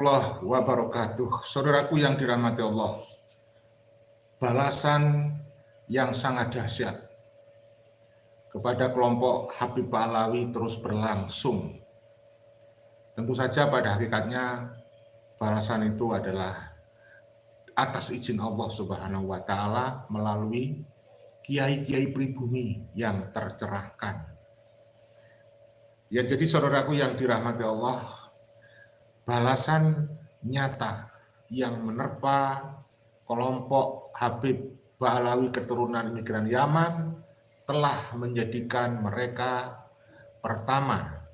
Allah wabarakatuh. Saudaraku yang dirahmati Allah, balasan yang sangat dahsyat kepada kelompok Habib Pahlawi terus berlangsung. Tentu saja pada hakikatnya balasan itu adalah atas izin Allah Subhanahu wa Ta'ala melalui kiai-kiai pribumi yang tercerahkan. Ya, jadi saudaraku yang dirahmati Allah, balasan nyata yang menerpa kelompok Habib Pahlawi keturunan imigran Yaman telah menjadikan mereka pertama,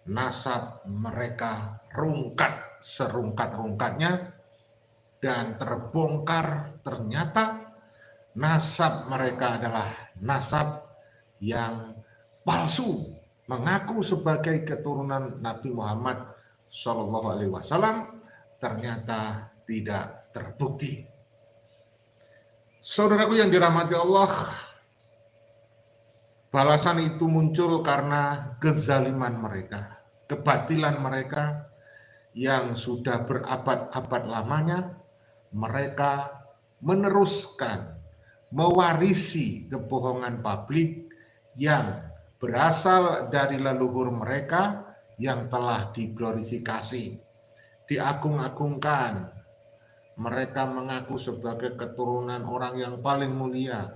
nasab mereka rungkat serungkat-rungkatnya, dan terbongkar ternyata nasab mereka adalah nasab yang palsu, mengaku sebagai keturunan Nabi Muhammad SAW, ternyata tidak terbukti. Saudaraku yang dirahmati Allah, balasan itu muncul karena kezaliman mereka, kebatilan mereka yang sudah berabad-abad lamanya. Mereka meneruskan, mewarisi kebohongan publik yang berasal dari leluhur mereka yang telah diglorifikasi, diagung-agungkan. Mereka mengaku sebagai keturunan orang yang paling mulia,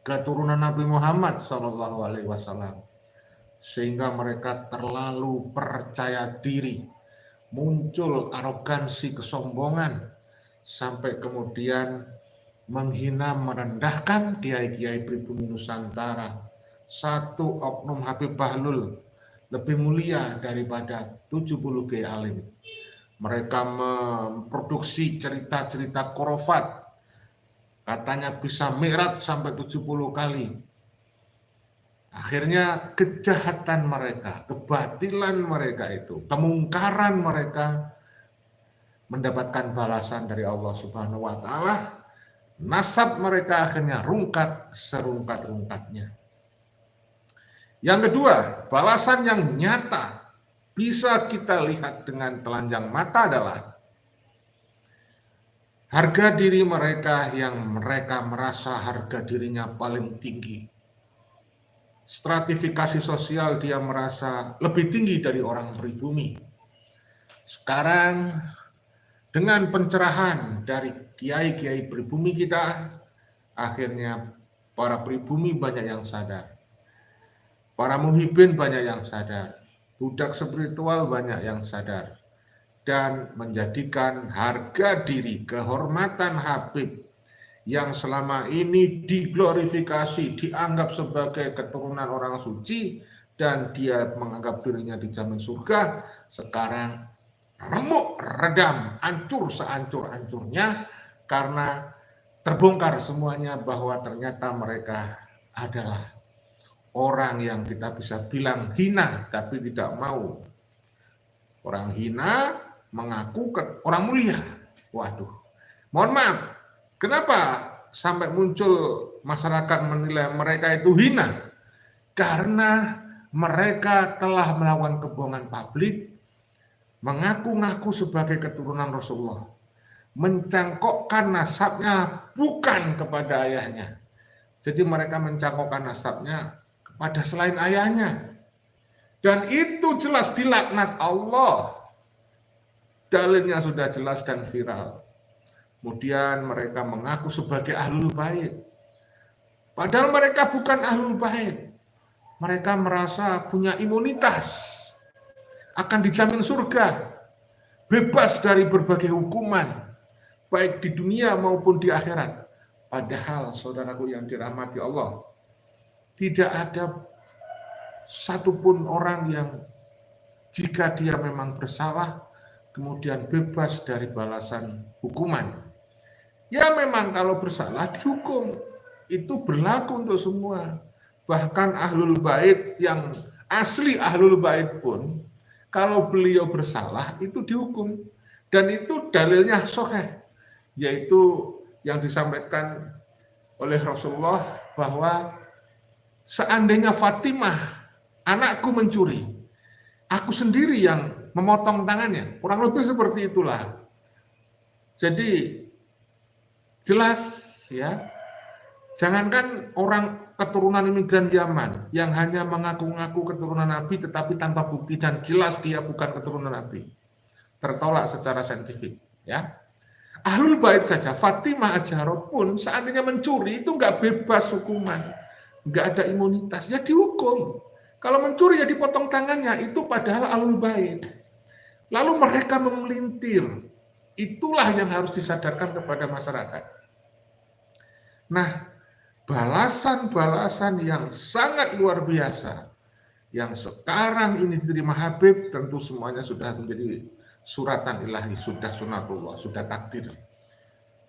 keturunan Nabi Muhammad SAW, sehingga mereka terlalu percaya diri, muncul arogansi, kesombongan, sampai kemudian menghina, merendahkan kiai-kiai pribumi Nusantara. Satu oknum Habib Bahlul lebih mulia daripada 70 kiai alim. Mereka memproduksi cerita-cerita khurafat, katanya bisa mi'raj sampai 70 kali. Akhirnya kejahatan mereka, kebatilan mereka itu, kemungkaran mereka mendapatkan balasan dari Allah Subhanahu wa Ta'ala. Nasab mereka akhirnya rungkat serungkat-rungkatnya. Yang kedua, balasan yang nyata bisa kita lihat dengan telanjang mata adalah harga diri mereka yang mereka merasa harga dirinya paling tinggi. Stratifikasi sosial dia merasa lebih tinggi dari orang pribumi. Sekarang dengan pencerahan dari kiai-kiai pribumi kita, akhirnya para pribumi banyak yang sadar. Para muhibin banyak yang sadar. Budak spiritual banyak yang sadar. Dan menjadikan harga diri, kehormatan Habib yang selama ini diglorifikasi, dianggap sebagai keturunan orang suci, dan dia menganggap dirinya dijamin surga, sekarang remuk, redam, hancur sehancur-hancurnya karena terbongkar semuanya bahwa ternyata mereka adalah orang yang kita bisa bilang hina tapi tidak mau. Orang hina mengaku orang mulia. Waduh, mohon maaf, kenapa sampai muncul masyarakat menilai mereka itu hina? Karena mereka telah melakukan kebohongan publik, mengaku-ngaku sebagai keturunan Rasulullah, mencangkokkan nasabnya bukan kepada ayahnya. Jadi mereka mencangkokkan nasabnya kepada selain ayahnya. Dan itu jelas dilaknat Allah. Dalilnya sudah jelas dan viral. Kemudian mereka mengaku sebagai ahlul bait. Padahal mereka bukan ahlul bait. Mereka merasa punya imunitas, akan dijamin surga, bebas dari berbagai hukuman, baik di dunia maupun di akhirat. Padahal saudaraku yang dirahmati Allah, tidak ada satupun orang yang jika dia memang bersalah, kemudian bebas dari balasan hukuman. Ya memang kalau bersalah dihukum, itu berlaku untuk semua. Bahkan ahlul bait yang asli ahlul bait pun, kalau beliau bersalah itu dihukum. Dan itu dalilnya sahih, yaitu yang disampaikan oleh Rasulullah bahwa seandainya Fatimah, anakku mencuri, aku sendiri yang memotong tangannya. Kurang lebih seperti itulah. Jadi jelas ya, jangankan orang keturunan imigran Yaman yang hanya mengaku-ngaku keturunan Nabi tetapi tanpa bukti dan jelas dia bukan keturunan Nabi. Tertolak secara saintifik ya. Ahlul Bait saja, Fatimah Azhara pun seandainya mencuri itu nggak bebas hukuman, nggak ada imunitas, ya dihukum. Kalau mencuri ya dipotong tangannya, itu padahal Ahlul Bait. Lalu mereka memelintir, itulah yang harus disadarkan kepada masyarakat. Nah, balasan-balasan yang sangat luar biasa, yang sekarang ini diterima Habib, tentu semuanya sudah menjadi suratan ilahi, sudah sunatullah, sudah takdir.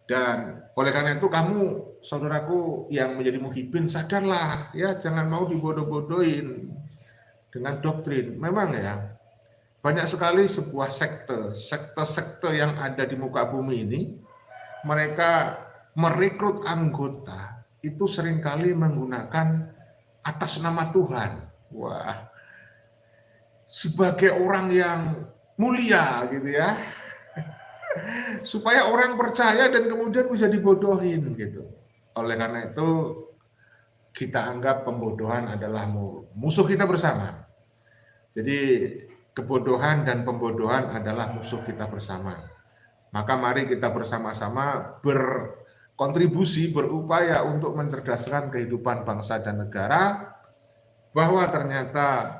Dan oleh karena itu kamu, saudaraku yang menjadi muhibin, sadarlah ya, jangan mau dibodoh-bodohin dengan doktrin. Memang ya, banyak sekali sebuah sekte yang ada di muka bumi ini, mereka merekrut anggota itu seringkali menggunakan atas nama Tuhan. Wah, sebagai orang yang mulia gitu ya, supaya orang percaya dan kemudian bisa dibodohin gitu. Oleh karena itu kita anggap pembodohan adalah musuh kita bersama. Jadi kebodohan dan pembodohan adalah musuh kita bersama. Maka mari kita bersama-sama berkontribusi, berupaya untuk mencerdaskan kehidupan bangsa dan negara, bahwa ternyata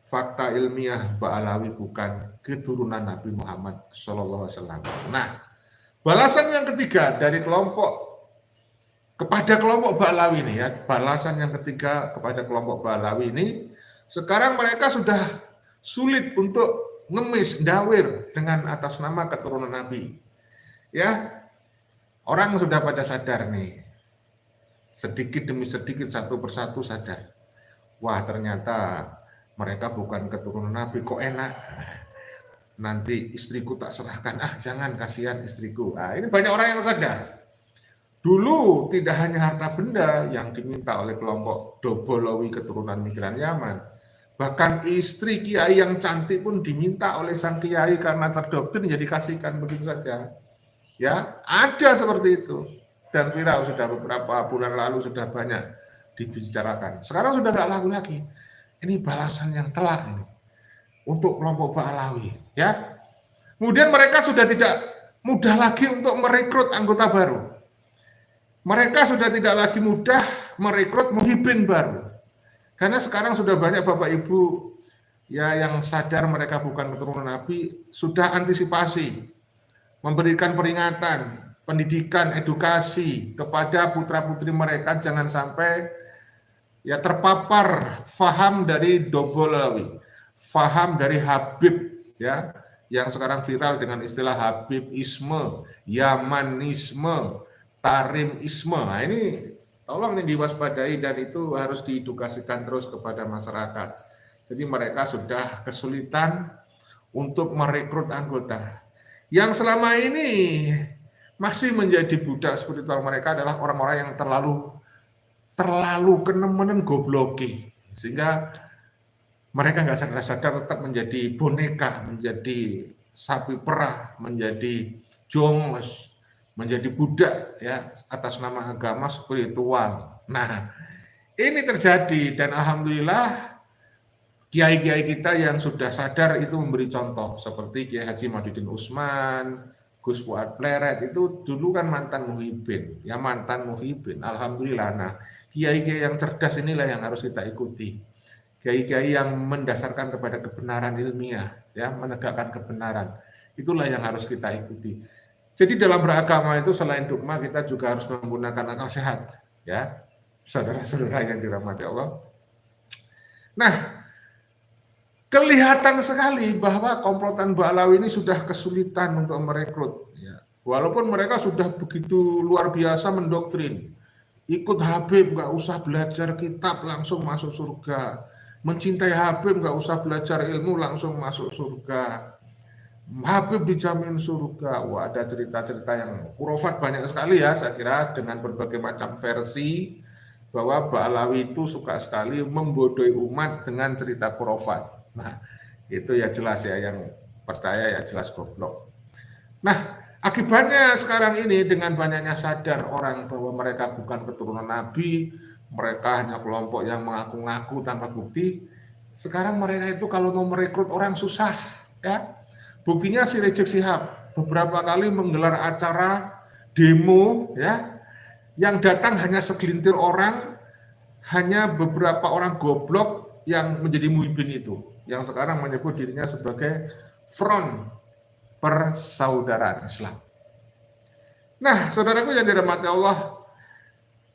fakta ilmiah Ba'alawi bukan keturunan Nabi Muhammad SAW. Nah, balasan yang ketiga dari kepada kelompok Ba'alawi ini ya, balasan yang ketiga kepada kelompok Ba'alawi ini, sekarang mereka sudah sulit untuk ngemis, dawir dengan atas nama keturunan Nabi. Ya, orang sudah pada sadar nih, sedikit demi sedikit, satu persatu sadar. Wah, ternyata mereka bukan keturunan Nabi, kok enak. Nanti istriku tak serahkan, jangan, kasihan istriku. Ini banyak orang yang sadar. Dulu tidak hanya harta benda yang diminta oleh kelompok Dobolowi keturunan migran Yaman, bahkan istri kiai yang cantik pun diminta oleh sang kiai karena terdoktrin jadi kasihkan begitu saja. Ya, ada seperti itu. Dan viral sudah beberapa bulan lalu, sudah banyak dibicarakan. Sekarang sudah tidak laku lagi. Ini balasan yang telak ini untuk kelompok Ba'alawi, ya. Kemudian mereka sudah tidak mudah lagi untuk merekrut anggota baru. Mereka sudah tidak lagi mudah merekrut muhibin baru. Karena sekarang sudah banyak Bapak Ibu ya yang sadar mereka bukan keturunan Nabi, sudah antisipasi, memberikan peringatan, pendidikan, edukasi kepada putra-putri mereka jangan sampai ya terpapar faham dari Dobolowi, faham dari Habib ya, yang sekarang viral dengan istilah Habibisme, Yamanisme, Tarimisme. Nah, ini tolong nih diwaspadai dan itu harus diedukasikan terus kepada masyarakat. Jadi mereka sudah kesulitan untuk merekrut anggota. Yang selama ini masih menjadi budak spiritual mereka adalah orang-orang yang terlalu kenemenen gobloki, sehingga mereka nggak sadar-sadar tetap menjadi boneka, menjadi sapi perah, menjadi jongos, menjadi budak ya atas nama agama spiritual. Nah, ini terjadi dan alhamdulillah kiai-kiai kita yang sudah sadar itu memberi contoh, seperti Kiai Haji Madudin Usman, Gus Fuad Pleret, itu dulu kan mantan muhibin, ya mantan muhibin. Alhamdulillah. Nah, kiai-kiai yang cerdas inilah yang harus kita ikuti. Kiai-kiai yang mendasarkan kepada kebenaran ilmiah, ya, menegakkan kebenaran. Itulah yang harus kita ikuti. Jadi dalam beragama itu selain dogma kita juga harus menggunakan akal sehat, ya, saudara-saudara yang dirahmati Allah. Nah, kelihatan sekali bahwa komplotan Ba'alawi ini sudah kesulitan untuk merekrut. Ya. Walaupun mereka sudah begitu luar biasa mendoktrin. Ikut Habib, nggak usah belajar kitab, langsung masuk surga. Mencintai Habib, nggak usah belajar ilmu, langsung masuk surga. Habib dijamin surga. Wah, ada cerita-cerita yang khurafat banyak sekali ya, saya kira, dengan berbagai macam versi, bahwa Ba'alawi itu suka sekali membodohi umat dengan cerita khurafat. Nah, Itu ya jelas ya, yang percaya ya jelas goblok. Nah, akibatnya sekarang ini dengan banyaknya sadar orang bahwa mereka bukan keturunan Nabi, mereka hanya kelompok yang mengaku-ngaku tanpa bukti. Sekarang mereka itu kalau mau merekrut orang susah, ya. Buktinya si Rizik Syihab beberapa kali menggelar acara demo, ya, yang datang hanya segelintir orang, hanya beberapa orang goblok yang menjadi muhibin itu, yang sekarang menyebut dirinya sebagai Front Persaudaraan Islam. Nah, saudaraku yang dirahmati Allah,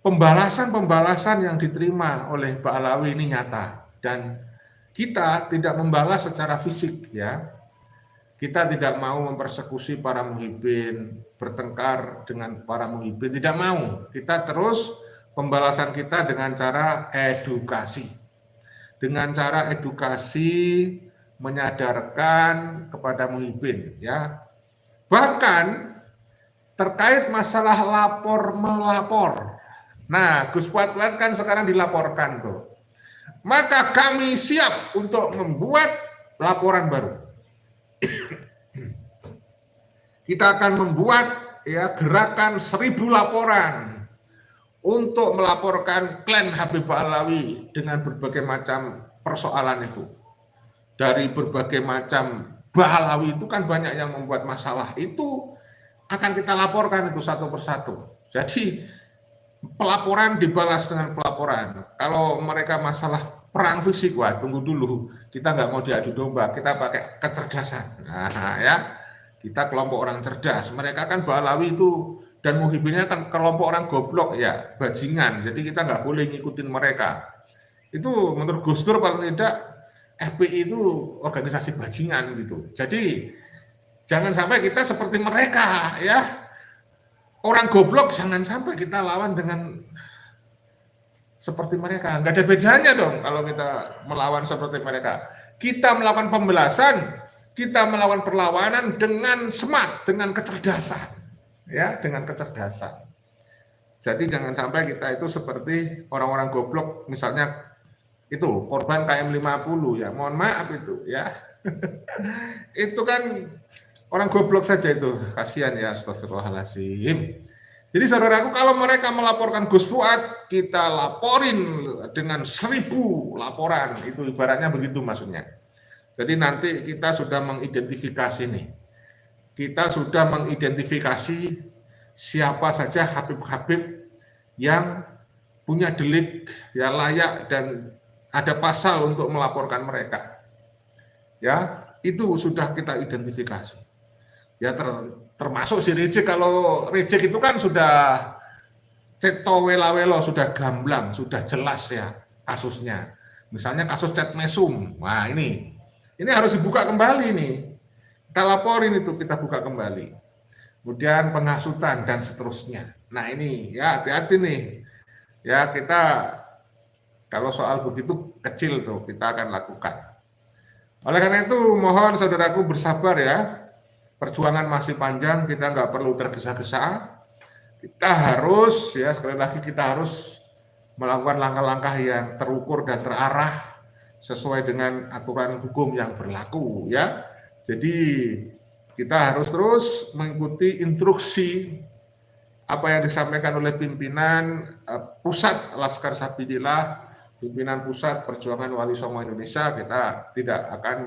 pembalasan-pembalasan yang diterima oleh Pak Alawi ini nyata, dan kita tidak membalas secara fisik, ya. Kita tidak mau mempersekusi para muhibin, bertengkar dengan para muhibin, tidak mau. Kita terus pembalasan kita dengan cara edukasi. Dengan cara edukasi, menyadarkan kepada muhibin, ya. Bahkan terkait masalah lapor melapor. Nah, Gus Patlet kan sekarang dilaporkan tuh. Maka kami siap untuk membuat laporan baru. Kita akan membuat ya gerakan 1000 laporan untuk melaporkan klan Habib Alawi dengan berbagai macam persoalan itu. Dari berbagai macam Alawi itu kan banyak yang membuat masalah, itu akan kita laporkan itu satu persatu. Jadi pelaporan dibalas dengan pelaporan. Kalau mereka masalah perang fisik, wah tunggu dulu, kita nggak mau diadu domba, kita pakai kecerdasan. Nah ya, kita kelompok orang cerdas. Mereka kan Alawi itu dan muhibinnya kan kelompok orang goblok ya, bajingan. Jadi kita nggak boleh ngikutin mereka. Itu menurut Gus Dur paling tidak FPI itu organisasi bajingan gitu. Jadi jangan sampai kita seperti mereka ya. Orang goblok jangan sampai kita lawan dengan seperti mereka. Nggak ada bedanya dong kalau kita melawan seperti mereka. Kita melakukan pembelasan, kita melawan perlawanan dengan smart, dengan kecerdasan. Ya, dengan kecerdasan. Jadi jangan sampai kita itu seperti orang-orang goblok, misalnya itu korban KM50 ya, mohon maaf itu ya. Itu kan orang goblok saja itu, kasihan ya, astagfirullahaladzim. Jadi saudaraku, kalau mereka melaporkan Gus Fuad, kita laporin dengan 1000 laporan, itu ibaratnya begitu maksudnya. Jadi nanti kita sudah mengidentifikasi nih, kita sudah mengidentifikasi siapa saja Habib-Habib yang punya delik, ya layak dan ada pasal untuk melaporkan mereka. Ya, itu sudah kita identifikasi. Ya termasuk si Rizik. Kalau Rizik itu kan sudah ceto welawelo, sudah gamblang, sudah jelas ya kasusnya. Misalnya kasus Chat Mesum. Wah, ini harus dibuka kembali nih. Kita laporin itu, kita buka kembali. Kemudian penghasutan dan seterusnya. Nah, ini ya hati-hati nih. Ya, kita kalau soal begitu kecil tuh kita akan lakukan. Oleh karena itu mohon saudaraku bersabar ya. Perjuangan masih panjang, kita nggak perlu tergesa-gesa. Kita harus ya, sekali lagi kita harus melakukan langkah-langkah yang terukur dan terarah sesuai dengan aturan hukum yang berlaku ya. Jadi kita harus terus mengikuti instruksi apa yang disampaikan oleh pimpinan pusat Laskar Sabilillah, pimpinan pusat Perjuangan Wali Songo Indonesia. Kita tidak akan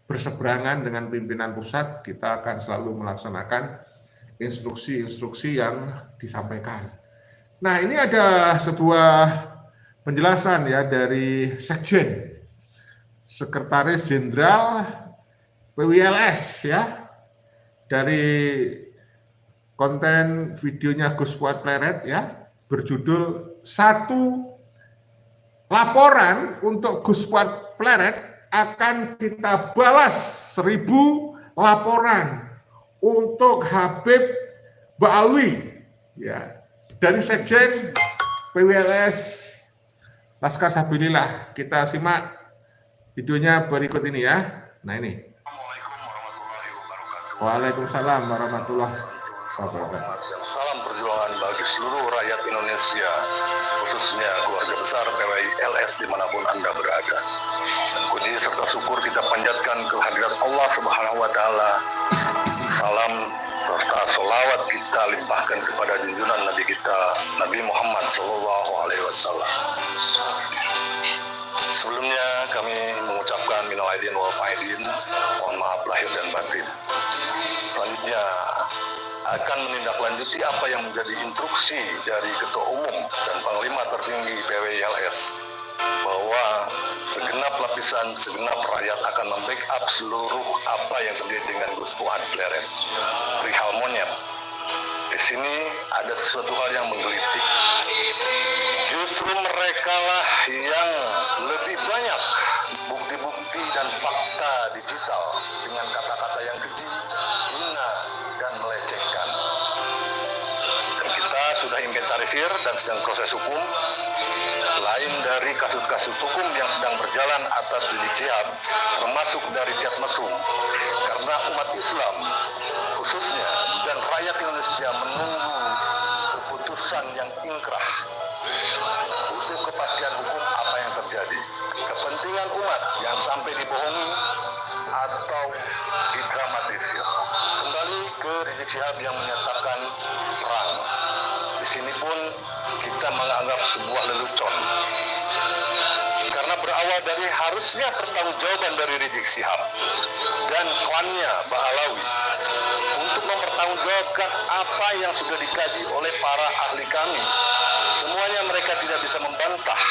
berseberangan dengan pimpinan pusat, kita akan selalu melaksanakan instruksi-instruksi yang disampaikan. Nah, ini ada sebuah penjelasan ya dari Sekjen, Sekretaris Jenderal PWLS ya, dari konten videonya Gus Fuad Pleret ya, berjudul 1 laporan untuk Gus Fuad Pleret akan kita balas 1000 laporan untuk Habib Ba'alwi ya, dari Sekjen PWLS Laskar Sabilillah. Kita simak videonya berikut ini ya. Nah ini. Waalaikumsalam warahmatullahi wabarakatuh. Salam perjuangan bagi seluruh rakyat Indonesia, khususnya keluarga besar PWI LS dimanapun Anda berada. Puji serta syukur kita panjatkan kehadirat Allah Subhanahu wa Ta'ala. Salam serta sholawat kita limpahkan kepada junjungan Nabi kita, Nabi Muhammad SAW. Sebelumnya kami mengucapkan minal aidin wal faidin, mohon maaf lahir dan batin. Selanjutnya akan menindaklanjuti apa yang menjadi instruksi dari Ketua Umum dan Panglima Tertinggi PWI LS, bahwa segenap lapisan, segenap rakyat akan membackup seluruh apa yang terjadi dengan Gus Fuad Pleret, perihal monyet. Di sini ada sesuatu hal yang menggelitik. Justru merekalah yang lebih banyak bukti-bukti dan fakta digital dengan kata-kata yang keji, hina, dan melecehkan. Dan kita sudah inventarisir dan sedang proses hukum. Selain dari kasus-kasus hukum yang sedang berjalan atas Rizik Syihab, termasuk dari chat mesum, karena umat Islam khususnya dan rakyat Indonesia menunggu keputusan yang ingkrah, butuh kepastian hukum apa yang terjadi. Kepentingan umat yang sampai dibohongi atau didramatisir. Kembali ke Rizik Syihab yang menyatakan perang. Di sini pun kita menganggap sebuah lelucon. Karena berawal dari harusnya pertanggungjawaban dari Rizik Syihab dan klannya Mbak Alawi untuk mempertanggungjawabkan apa yang sudah dikaji oleh para ahli kami. Semuanya mereka tidak bisa membantah,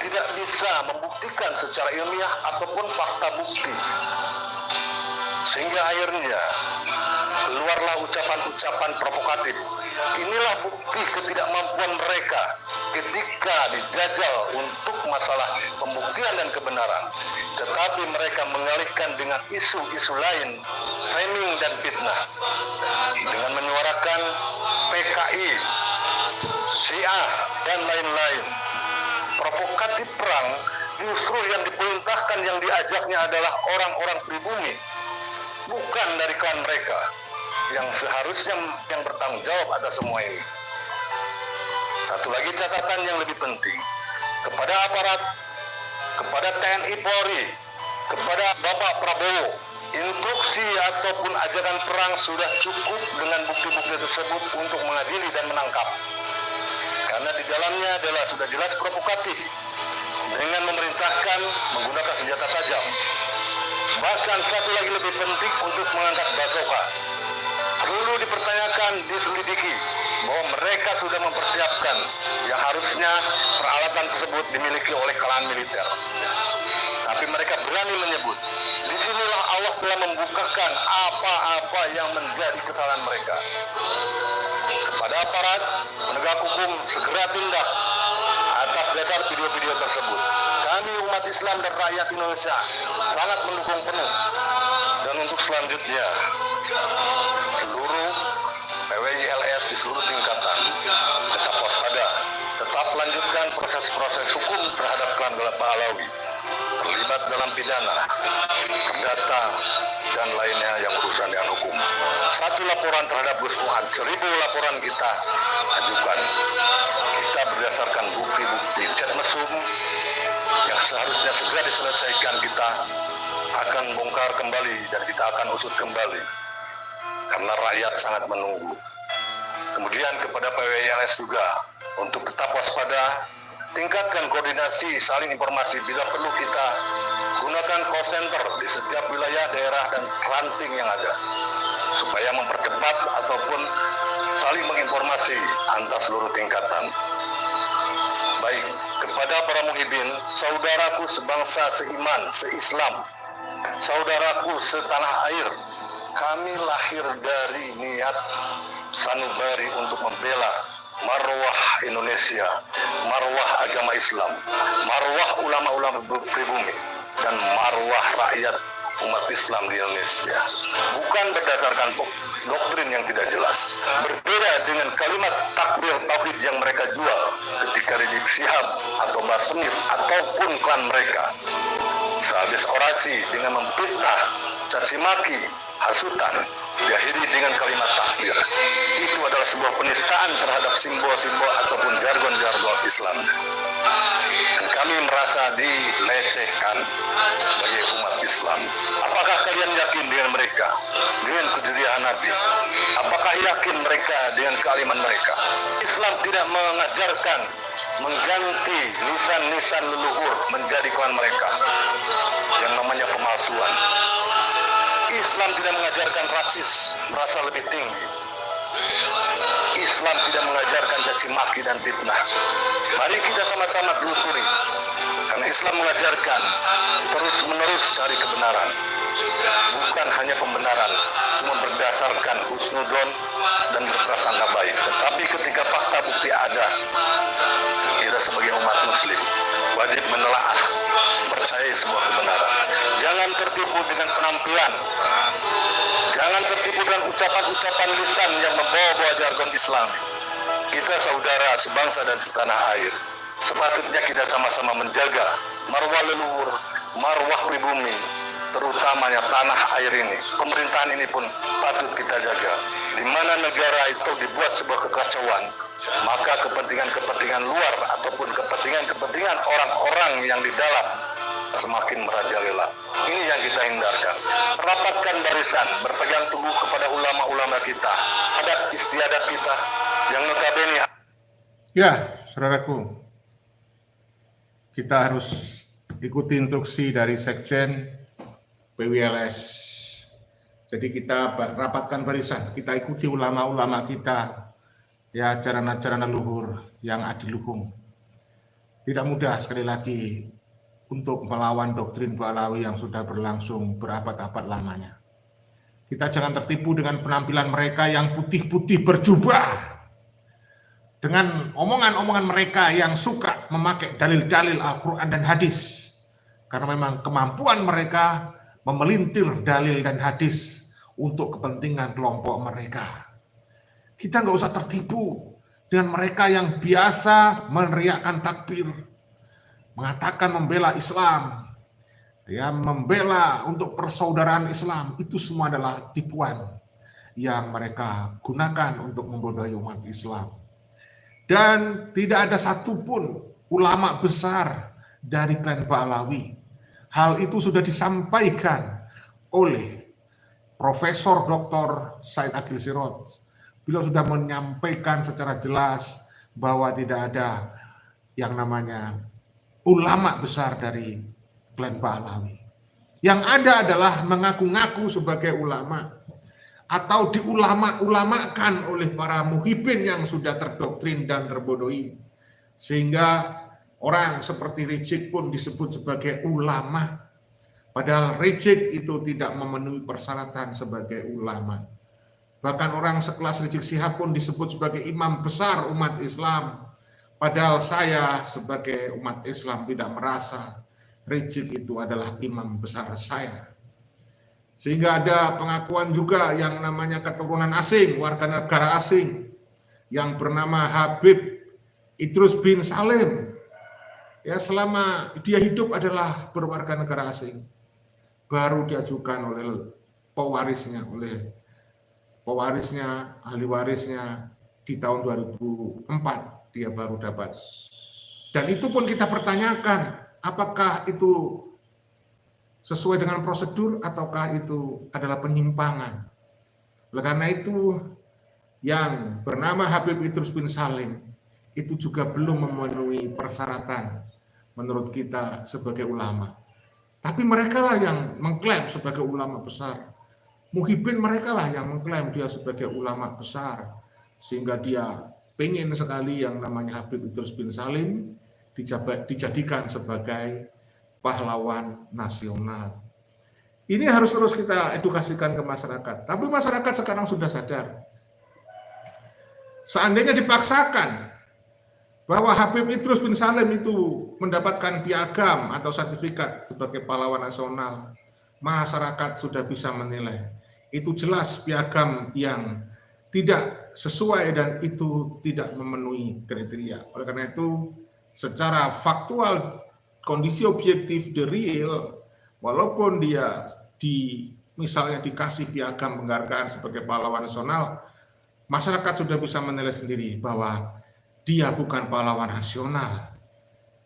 tidak bisa membuktikan secara ilmiah ataupun fakta bukti. Sehingga akhirnya keluarlah ucapan-ucapan provokatif. Inilah bukti ketidakmampuan mereka ketika dijajal untuk masalah pembuktian dan kebenaran. Tetapi mereka mengalihkan dengan isu-isu lain, framing dan fitnah. Dengan menyuarakan PKI, Syiah, dan lain-lain. Provokatif perang justru yang diperintahkan, yang diajaknya adalah orang-orang pribumi, bukan dari klan mereka yang seharusnya yang bertanggung jawab atas semua ini. Satu lagi catatan yang lebih penting, kepada aparat, kepada TNI Polri, kepada Bapak Prabowo, instruksi ataupun ajakan perang sudah cukup dengan bukti-bukti tersebut untuk mengadili dan menangkap. Karena di dalamnya adalah sudah jelas provokatif dengan memerintahkan menggunakan senjata tajam. Bahkan satu lagi lebih penting untuk mengangkat bazooka. Perlu dipertanyakan, diselidiki bahwa mereka sudah mempersiapkan yang harusnya peralatan tersebut dimiliki oleh kalangan militer. Tapi mereka berani menyebut. Disinilah Allah telah membukakan apa-apa yang menjadi kesalahan mereka. Kepada aparat penegak hukum segera tindak atas dasar video-video tersebut. Kami umat Islam dan rakyat Indonesia sangat mendukung penuh. Dan untuk selanjutnya, seluruh PWI LS di seluruh tingkatan tetap waspada, tetap lanjutkan proses-proses hukum terhadap klan Pak Alawi, terlibat dalam pidana, perdata, dan lainnya yang berurusan dengan hukum. Satu laporan terhadap Gus Fuad, 1000 laporan kita ajukan. Kita berdasarkan bukti-bukti chat mesum yang seharusnya segera diselesaikan, kita akan bongkar kembali dan kita akan usut kembali. Karena rakyat sangat menunggu. Kemudian kepada PWI LS juga untuk tetap waspada, tingkatkan koordinasi, saling informasi. Bila perlu kita gunakan call center di setiap wilayah, daerah, dan ranting yang ada, supaya mempercepat ataupun saling menginformasi antar seluruh tingkatan. Baik, kepada para muhibin, saudaraku sebangsa, seiman, seislam, saudaraku setanah air, kami lahir dari niat sanubari untuk membela marwah Indonesia, marwah agama Islam, marwah ulama-ulama pribumi, dan marwah rakyat umat Islam di Indonesia. Bukan berdasarkan doktrin yang tidak jelas. Berbeda dengan kalimat takbir tauhid yang mereka jual ketika Rizik Syihab atau Basmir ataupun klan mereka. Sehabis orasi dengan memfitnah, caci maki, hasutan, diakhiri dengan kalimat takbir. Itu adalah sebuah penistaan terhadap simbol-simbol ataupun jargon-jargon Islam. Dan kami merasa dilecehkan sebagai umat Islam. Apakah kalian yakin dengan mereka, dengan kejelian Nabi? Apakah yakin mereka dengan kealiman mereka? Islam tidak mengajarkan mengganti nisan-nisan leluhur menjadi kawan mereka yang namanya pemalsuan. Islam tidak mengajarkan rasis, merasa lebih tinggi. Islam tidak mengajarkan caci maki dan fitnah. Mari kita sama-sama telusuri, karena Islam mengajarkan terus-menerus cari kebenaran. Bukan hanya pembenaran, cuma berdasarkan husnudon dan berprasangka baik. Tetapi ketika fakta bukti ada, kita sebagai umat muslim wajib menelaah, percaya sebuah kebenaran. Jangan tertipu dengan penampilan, jangan tertipu dengan ucapan-ucapan lisan yang membawa-bawa jargon Islam. Kita saudara sebangsa dan setanah air. Sepatutnya kita sama-sama menjaga marwah leluhur, marwah pribumi, terutamanya tanah air ini. Pemerintahan ini pun patut kita jaga. Di mana negara itu dibuat sebuah kekacauan, maka kepentingan-kepentingan luar ataupun kepentingan-kepentingan orang-orang yang di dalam semakin merajalela. Ini yang kita hindarkan. Rapatkan barisan, berpegang teguh kepada ulama-ulama kita, adat istiadat kita yang notabene. Ya, saudaraku, kita harus ikuti instruksi dari Sekjen PWLS. Jadi kita rapatkan barisan, kita ikuti ulama-ulama kita, ya, ajaran-ajaran leluhur yang adiluhung. Tidak mudah sekali lagi untuk melawan doktrin Pahlawi yang sudah berlangsung berabad-abad lamanya. Kita jangan tertipu dengan penampilan mereka yang putih-putih berjubah, dengan omongan-omongan mereka yang suka memakai dalil-dalil Al-Quran dan hadis, karena memang kemampuan mereka memelintir dalil dan hadis untuk kepentingan kelompok mereka. Kita nggak usah tertipu dengan mereka yang biasa meneriakkan takbir, mengatakan membela Islam, ya, membela untuk persaudaraan Islam. Itu semua adalah tipuan yang mereka gunakan untuk membodohi umat Islam. Dan tidak ada satupun ulama besar dari klan Pahlawi. Hal itu sudah disampaikan oleh Profesor Dr. Said Agil Sirot. Beliau sudah menyampaikan secara jelas bahwa tidak ada yang namanya ulama besar dari klan Pahlawi. Yang ada adalah mengaku-ngaku sebagai ulama atau diulama-ulamakan oleh para muhibin yang sudah terdoktrin dan terbodohi. Sehingga orang seperti Rizik pun disebut sebagai ulama. Padahal Rizik itu tidak memenuhi persyaratan sebagai ulama. Bahkan orang sekelas Rizik Syihab pun disebut sebagai imam besar umat Islam. Padahal saya sebagai umat Islam tidak merasa Rizik itu adalah imam besar saya. Sehingga ada pengakuan juga yang namanya keturunan asing, warga negara asing, yang bernama Habib Idrus bin Salim. Ya, selama dia hidup adalah berwarga negara asing. Baru diajukan oleh pewarisnya, ahli warisnya di tahun 2004 dia baru dapat. Dan itu pun kita pertanyakan, apakah itu sesuai dengan prosedur ataukah itu adalah penyimpangan. Oleh karena itu, yang bernama Habib Idrus bin Salim itu juga belum memenuhi persyaratan menurut kita sebagai ulama. Tapi mereka lah yang mengklaim sebagai ulama besar. Muhibin mereka lah yang mengklaim dia sebagai ulama besar. Sehingga dia pengen sekali yang namanya Habib Idrus bin Salim dijadikan sebagai pahlawan nasional. Ini harus terus kita edukasikan ke masyarakat. Tapi masyarakat sekarang sudah sadar. Seandainya dipaksakan bahwa Habib Idrus bin Salim itu mendapatkan piagam atau sertifikat sebagai pahlawan nasional, masyarakat sudah bisa menilai. Itu jelas piagam yang tidak sesuai dan itu tidak memenuhi kriteria. Oleh karena itu, secara faktual, kondisi objektif the real, walaupun dia misalnya dikasih piagam penghargaan sebagai pahlawan nasional, masyarakat sudah bisa menilai sendiri bahwa dia bukan pahlawan nasional.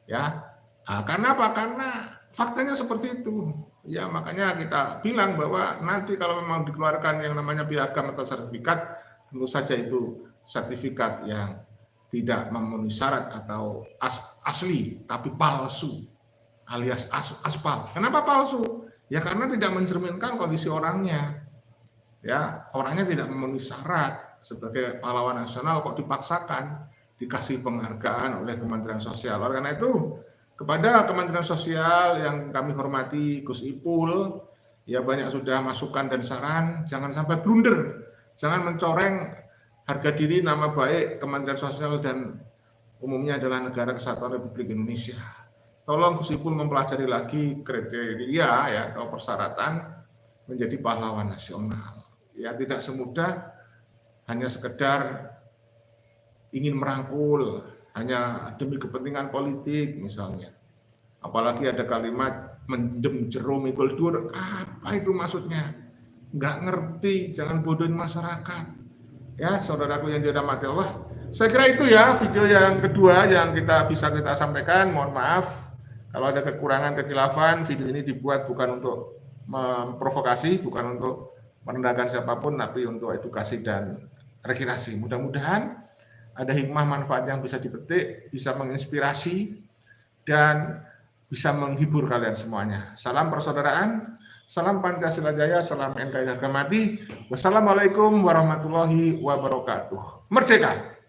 Ya, karena apa? Karena faktanya seperti itu. Ya, makanya kita bilang bahwa nanti kalau memang dikeluarkan yang namanya piagam atau sertifikat, tentu saja itu sertifikat yang tidak memenuhi syarat atau asli, tapi palsu, alias aspal. Kenapa palsu? Ya karena tidak mencerminkan kondisi orangnya. Ya, orangnya tidak memenuhi syarat sebagai pahlawan nasional, kok dipaksakan dikasih penghargaan oleh Kementerian Sosial. Oleh karena itu, kepada Kementerian Sosial yang kami hormati, Gus Ipul, ya banyak sudah masukan dan saran, jangan sampai blunder, jangan mencoreng harga diri nama baik Kementerian Sosial dan umumnya adalah Negara Kesatuan Republik Indonesia. Tolong Gus Ipul mempelajari lagi kriteria ya atau persyaratan menjadi pahlawan nasional. Ya tidak semudah hanya sekedar ingin merangkul hanya demi kepentingan politik misalnya. Apalagi ada kalimat mendem jerum ikul dur, apa itu maksudnya? Nggak ngerti, jangan bodohin masyarakat. Ya, saudaraku yang dirahmati Allah. Saya kira itu ya video yang kedua yang bisa kita sampaikan. Mohon maaf kalau ada kekurangan, kekhilafan. Video ini dibuat bukan untuk memprovokasi, bukan untuk merendahkan siapapun, tapi untuk edukasi dan rekreasi. Mudah-mudahan ada hikmah manfaat yang bisa dipetik, bisa menginspirasi, dan bisa menghibur kalian semuanya. Salam persaudaraan, salam Pancasila Jaya, salam NKRI harga mati. Wassalamualaikum warahmatullahi wabarakatuh. Merdeka!